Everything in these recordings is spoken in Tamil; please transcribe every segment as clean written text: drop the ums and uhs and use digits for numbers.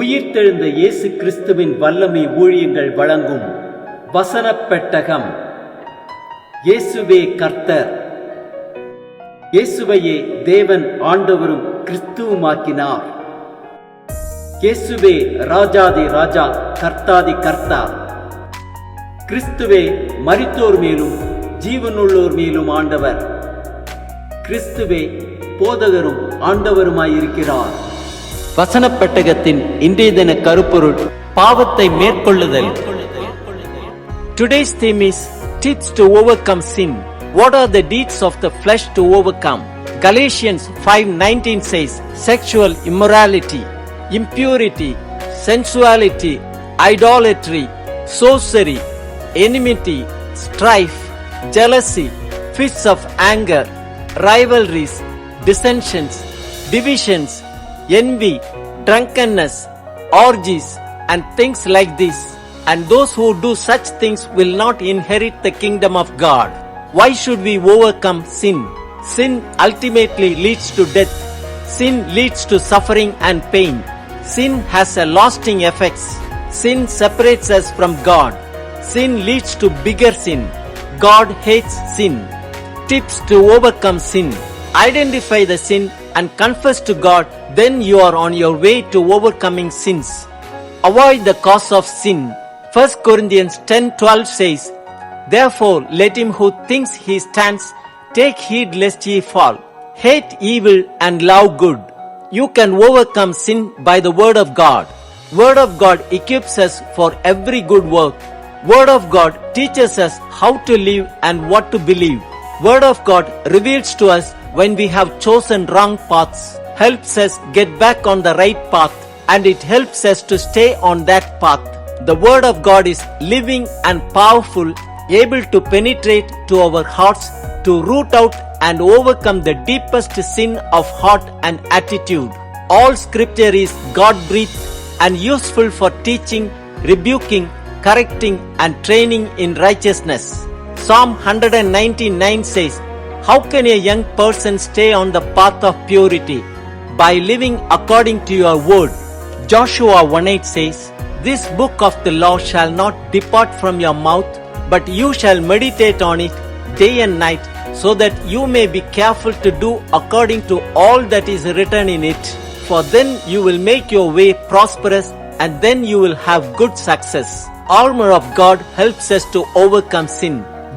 உயிர்த்தெழுந்த இயேசு கிறிஸ்துவின் வல்லமை ஊழியங்கள் வழங்கும் வசனப் பெட்டகம். இயேசுவே கர்த்தர். இயேசுவையே தேவன் ஆண்டவரும் கிறிஸ்துவுமாக்கினார். இயேசுவே ராஜாதி ராஜா, கர்த்தாதி கர்த்தா. கிறிஸ்துவே மரித்தோர் மேலும் ஜீவனுள்ளோர் மேலும் ஆண்டவர். கிறிஸ்துவே போதகரும் ஆண்டவருமாயிருக்கிறார். வசனப் பெட்டகத்தின் இன்றைய தின கருப்பொருள் பாவத்தை மேற்கொள்ளுதல். Today's theme is tips to overcome sin. What are the deeds of the flesh to overcome? Galatians 5:19 says, sexual immorality, impurity, sensuality, idolatry, sorcery, enmity, strife, jealousy, fits of anger, rivalries, dissensions, divisions, envy, drunkenness, orgies, and things like this. And those who do such things will not inherit the kingdom of God. Why should we overcome sin? Sin ultimately leads to death. Sin leads to suffering and pain. Sin has a lasting effects. Sin separates us from God. Sin leads to bigger sin. God hates sin. Tips to overcome sin. Identify the sin and confess to God, then you are on your way to overcoming sins. Avoid the cause of sin. 1 Corinthians 10:12 says, therefore let him who thinks he stands take heed lest he fall. Hate evil and love good. You can overcome sin by the word of God. Word of God equips us for every good work. Word of God teaches us how to live and what to believe. Word of God reveals to us when we have chosen wrong paths, helps us get back on the right path, and it helps us to stay on that path. The word of God is living and powerful, able to penetrate to our hearts, to root out and overcome the deepest sin of heart and attitude. All scripture is God-breathed and useful for teaching, rebuking, correcting, and training in righteousness. Psalm 119:9 says, how can a young person stay on the path of purity? By living according to your word. Joshua 1:8 says, this book of the law shall not depart from your mouth, but you shall meditate on it day and night, so that you may be careful to do according to all that is written in it. For then you will make your way prosperous, and then you will have good success. Armor of God helps us to overcome sin.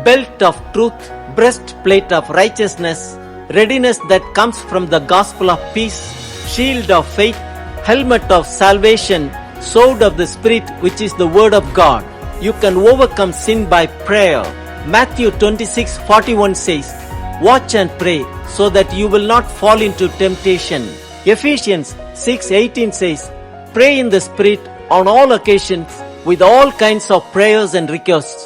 Belt of truth, breastplate of righteousness, readiness that comes from the gospel of peace, shield of faith, helmet of salvation, sword of the Spirit, which is the word of God. You can overcome sin by prayer. Matthew 26:41 says, watch and pray so that you will not fall into temptation. Ephesians 6:18 says, pray in the Spirit on all occasions with all kinds of prayers and requests.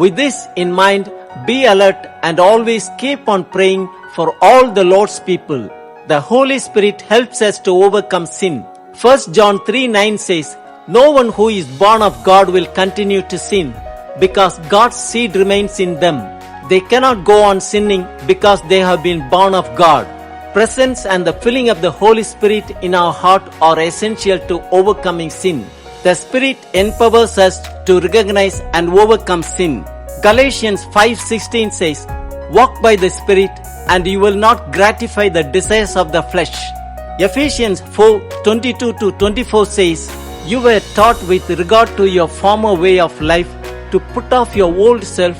With this in mind, be alert and always keep on praying for all the Lord's people. The Holy Spirit helps us to overcome sin. 1 John 3:9 says, no one who is born of God will continue to sin, because God's seed remains in them. They cannot go on sinning because they have been born of God. Presence and the filling of the Holy Spirit in our heart are essential to overcoming sin. The Spirit empowers us to recognize and overcome sin. Galatians 5:16 says, walk by the Spirit and you will not gratify the desires of the flesh. Ephesians 4:22-24 says, you were taught with regard to your former way of life to put off your old self,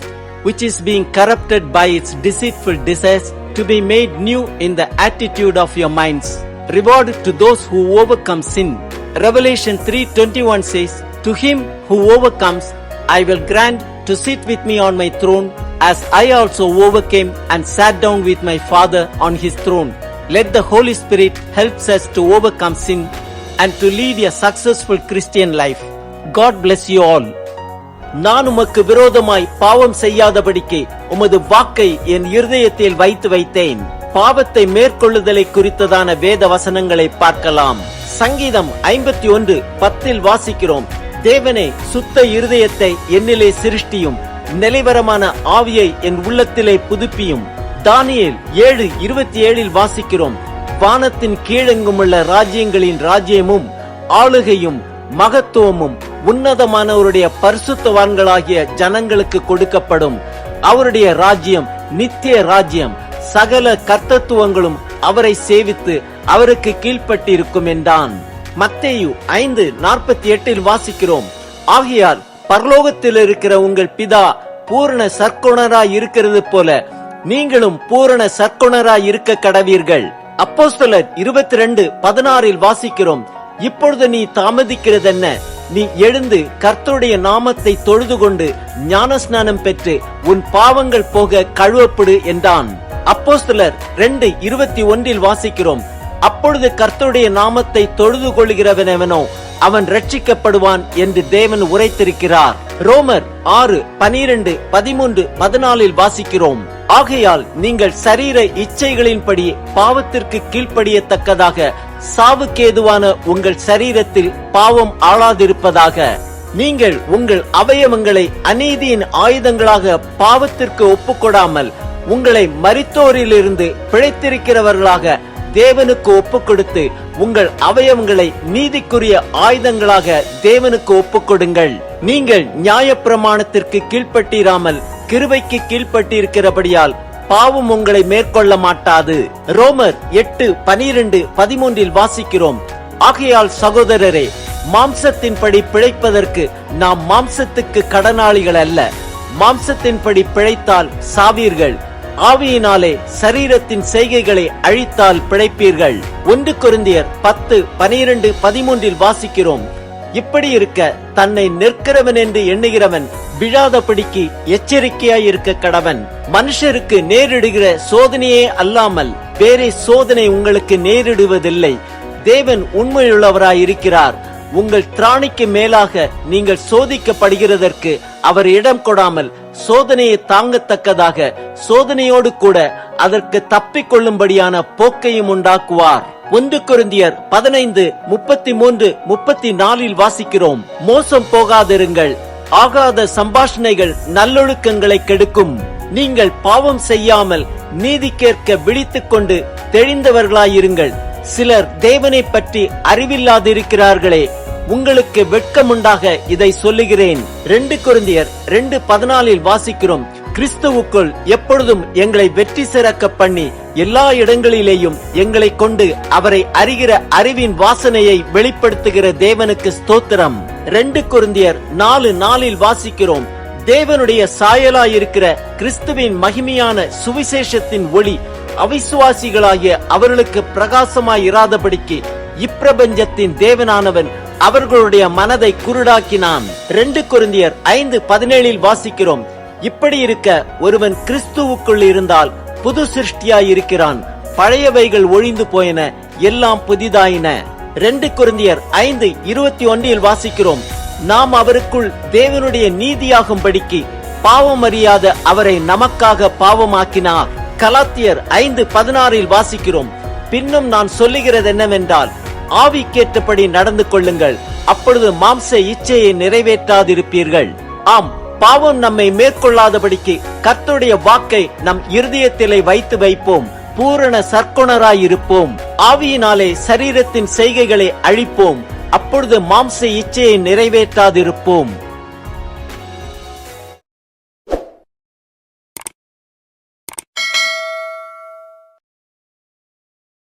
which is being corrupted by its deceitful desires, to be made new in the attitude of your minds. Reward to those who overcome sin. Revelation 3:21 says, to him who overcomes, I will grant to sit with me on my throne, as I also overcame and sat down with my Father on his throne. Let the Holy Spirit helps us to overcome sin and to lead a successful Christian life. God bless you all. நான் உமக்கு விரோதமாய் பாவம் செய்யாதபடிக்கு உமது வாக்கை என் இருதயத்தில் வைத்தேன். பாவத்தை மேற்கொள்ளுதலை குறித்ததான வேத வசனங்களை பார்க்கலாம். சங்கீதம் 51:10 வாசிக்கிறோம், தேவனே சுத்த இருதயத்தை என்னிலே சிருஷ்டியும், நிலைவரமான ஆவியை என் உள்ளத்திலே புதுப்பியும். தானியேல் 7:27 வாசிக்கிறோம், வானத்தின் கீழெங்குமுள்ள ராஜ்யங்களின் ராஜ்யமும் ஆளுகையும் மகத்துவமும் உன்னதமானவருடைய பரிசுத்தவான்களாகிய ஜனங்களுக்கு கொடுக்கப்படும். அவருடைய ராஜ்யம் நித்திய ராஜ்யம். சகல கர்த்தத்துவங்களும் அவரை சேவித்து அவருக்கு கீழ்ப்பட்டிருக்கும் என்றான். மத்தேயு 5:48 வாசிக்கிறோம், ஆகையால் பரலோகத்தில் இருக்கிற உங்கள் பிதா பூரண சற்குணராய் இருக்கிறது போல நீங்களும் பூரண சற்குணராய் இருக்க கடவீர்கள். அப்போஸ்தலர் 22:16 வாசிக்கிறோம், இப்பொழுது நீ தாமதிக்கிறதென்ன? நீ எழுந்து கர்த்தருடைய நாமத்தை தொழுது கொண்டு ஞானஸ்நானம் பெற்று உன் பாவங்கள் போக கழுவப்படு என்றான். அப்போஸ்தலர் 2:21 வாசிக்கிறோம், அப்பொழுது கர்த்தருடைய நாமத்தை தொழுது கொள்கிறவனெவனோ அவன் ரட்சிக்கப்படுவான் என்று தேவன் உரைத்திருக்கிறார். ரோமர் 6:12, 13, 14 வாசிக்கிறோம், ஆகையால் நீங்கள் சரீர இச்சைகளின்படி பாவத்திற்கு கீழ்ப்படியத்தக்கதாக சாவுக்கேதுவான உங்கள் சரீரத்தில் பாவம் ஆளாதிருப்பதாக. நீங்கள் உங்கள் அவயவங்களை அநீதியின் ஆயுதங்களாக பாவத்திற்கு ஒப்புக்கொடாமல் உங்களை மரித்தோரிலிருந்து பிழைத்திருக்கிறவர்களாக தேவனுக்கு ஒப்புக் கொடுத்து உங்கள் அவயவங்களை நீதிக்குரிய ஆயுதங்களாக தேவனுக்கு ஒப்புக் கொடுங்கள். நீங்கள் நியாயப்பிரமாணத்திற்கு கீழ்ப்பட்டிராமல் கிருபைக்கு கீழ்ப்பட்டிருக்கிறபடியால் பாவம் உங்களை மேற்கொள்ள மாட்டாது. ரோமர் 8:12, 13 வாசிக்கிறோம், ஆகையால் சகோதரரே, மாம்சத்தின்படி பிழைப்பதற்கு நாம் மாம்சத்துக்கு கடனாளிகள் அல்ல. மாம்சத்தின்படி பிழைத்தால் சாவீர்கள், ஆவியினாலே சரீரத்தின் செய்கைகளை அழித்தால் பிழைப்பீர்கள். 1 கொரிந்தியர் 10:12, 13 வாசிக்கிறோம், இப்படி இருக்க தன்னை நிற்கிறவன் என்று எண்ணுகிறவன் விழாதபடிக்கு எச்சரிக்கையாய் இருக்க கடவன். மனுஷருக்கு நேரிடுகிற சோதனையே அல்லாமல் வேறே சோதனை உங்களுக்கு நேரிடுவதில்லை. தேவன் உண்மையுள்ளவராய் இருக்கிறார். உங்கள் திராணிக்கு மேலாக நீங்கள் சோதிக்கப்படுகிறதற்கு அவர் இடம் கொடாமல் சோதனையை தாங்கத்தக்கதாக சோதனையோடு கூட அதற்கு தப்பிக்கொள்ளும்படியான போக்கையும் உண்டாக்குவார். 1 கொரிந்தியர் 15:33, 34 வாசிக்கிறோம், மோசம் போகாதிருங்கள், ஆகாத சம்பாஷணைகள் நல்லொழுக்கங்களை கெடுக்கும். நீங்கள் பாவம் செய்யாமல் நீதி கேட்க விழித்துக் கொண்டு தெளிந்தவர்களாயிருங்கள். சிலர் தேவனை பற்றி அறிவில்லாதிருக்கிறார்களே, உங்களுக்கு வெட்கமுண்டாக இதை சொல்லுகிறேன். 2 கொரிந்தியர் 2:14 வாசிக்கிறோம், கிறிஸ்துவுக்குள் எப்பொழுதும் எங்களை வெற்றி சிறக்க பண்ணி எல்லா இடங்களிலேயும் எங்களை கொண்டு அவரை அறிகிற அறிவின் வாசனையை வெளிப்படுத்துகிற தேவனுக்கு ஸ்தோத்திரம். 2 கொரிந்தியர் 4:4 வாசிக்கிறோம், தேவனுடைய சாயலாயிருக்கிற கிறிஸ்துவின் மகிமையான சுவிசேஷத்தின் ஒளி அவிசுவாசிகளாகிய அவர்களுக்கு பிரகாசமாய் இராதபடிக்கு இப்பிரபஞ்சத்தின் தேவனானவன் அவர்களுடைய மனதை குருடாக்கினான். 2 கொரிந்தியர் 5:17 வாசிக்கிறோம், இப்படி இருக்க ஒருவன் கிறிஸ்துவுக்குள் இருந்தால் புது சிருஷ்டியாய் இருக்கிறான், பழையவைகள் ஒழிந்து போயின, எல்லாம் புதிதாயின. 2 கொரிந்தியர் 5:21 வாசிக்கிறோம், நாம் அவருக்குள் தேவனுடைய நீதியாகும்படிக்கு பாவம் அறியாத அவரை நமக்காக பாவமாக்கினார். கலாத்தியர் 5:16 வாசிக்கிறோம், பின்னும் நான் சொல்லுகிறது என்னவென்றால், ஆவிக்கேற்றபடி நடந்து கொள்ளுங்கள், அப்பொழுது மாம்ச இச்சையை நிறைவேற்றாதிருப்பீர்கள். ஆம், பாவம் நம்மை மேற்கொள்ளாதபடிக்கு கர்த்தருடைய வாக்கை நம் இருதயத்திலே வைத்து வைப்போம். பூரண சற்குணராயிருப்போம். ஆவியினாலே சரீரத்தின் செய்கைகளை அழிப்போம். அப்பொழுது மாம்ச இச்சையை நிறைவேற்றாதிருப்போம்.